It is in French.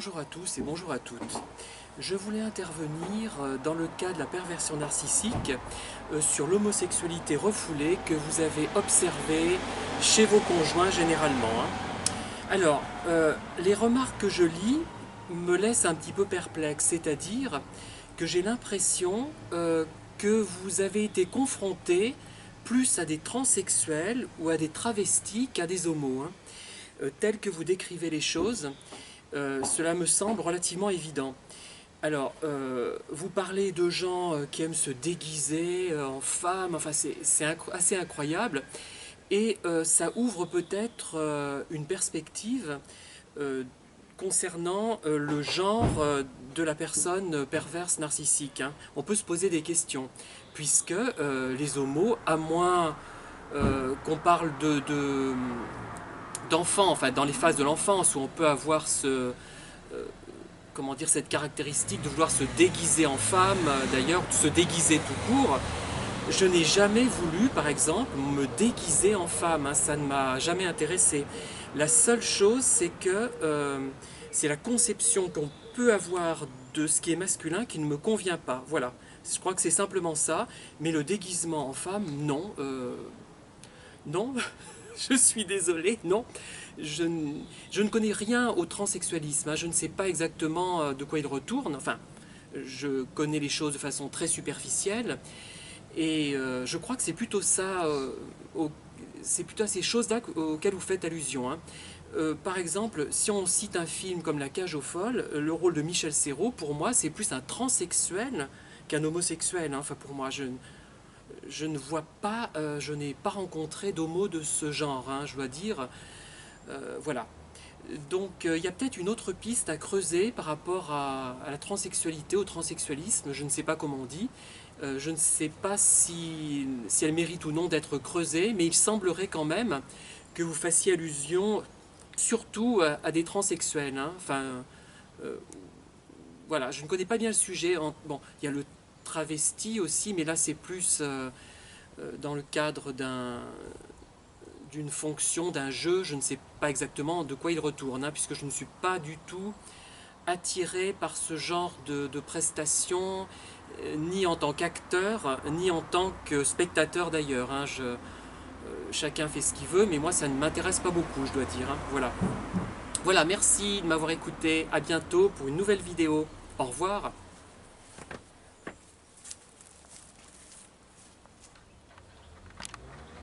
Bonjour à tous et bonjour à toutes. Je voulais intervenir dans le cas de la perversion narcissique sur l'homosexualité refoulée que vous avez observée chez vos conjoints généralement. Alors, les remarques que je lis me laissent un petit peu perplexe, c'est-à-dire que j'ai l'impression que vous avez été confronté plus à des transsexuels ou à des travestis qu'à des homos. Tel que vous décrivez les choses, cela me semble relativement évident. Alors, vous parlez de gens qui aiment se déguiser en femmes, enfin c'est assez incroyable, et ça ouvre peut-être une perspective concernant le genre de la personne perverse narcissique. On peut se poser des questions, puisque les homos, à moins qu'on parle d'enfants, enfin dans les phases de l'enfance où on peut avoir comment dire, cette caractéristique de vouloir se déguiser en femme, d'ailleurs, se déguiser tout court. Je n'ai jamais voulu, par exemple, me déguiser en femme, ça ne m'a jamais intéressé. La seule chose, c'est que c'est la conception qu'on peut avoir de ce qui est masculin qui ne me convient pas. Voilà, je crois que c'est simplement ça, mais le déguisement en femme, non. Non, je suis désolé, non. Je ne connais rien au transsexualisme, je ne sais pas exactement de quoi il retourne. Enfin, je connais les choses de façon très superficielle. Et je crois que c'est plutôt ça, c'est plutôt à ces choses-là auxquelles vous faites allusion. Par exemple, si on cite un film comme La Cage aux folles, le rôle de Michel Serrault, pour moi, c'est plus un transsexuel qu'un homosexuel. Enfin, pour moi, je ne vois pas, je n'ai pas rencontré d'homo de ce genre, je dois dire. Voilà. Donc il y a peut-être une autre piste à creuser par rapport à la transsexualité, au transsexualisme, je ne sais pas comment on dit. Je ne sais pas si elle mérite ou non d'être creusée, mais il semblerait quand même que vous fassiez allusion surtout à des transsexuels. Enfin, euh, voilà, je ne connais pas bien le sujet. Bon, il y a le travesti aussi, mais là c'est plus dans le cadre d'une fonction, d'un jeu, je ne sais pas exactement de quoi il retourne, puisque je ne suis pas du tout attiré par ce genre de prestations, ni en tant qu'acteur, ni en tant que spectateur d'ailleurs. Chacun fait ce qu'il veut, mais moi ça ne m'intéresse pas beaucoup, je dois dire. Voilà. Voilà, merci de m'avoir écouté. À bientôt pour une nouvelle vidéo. Au revoir.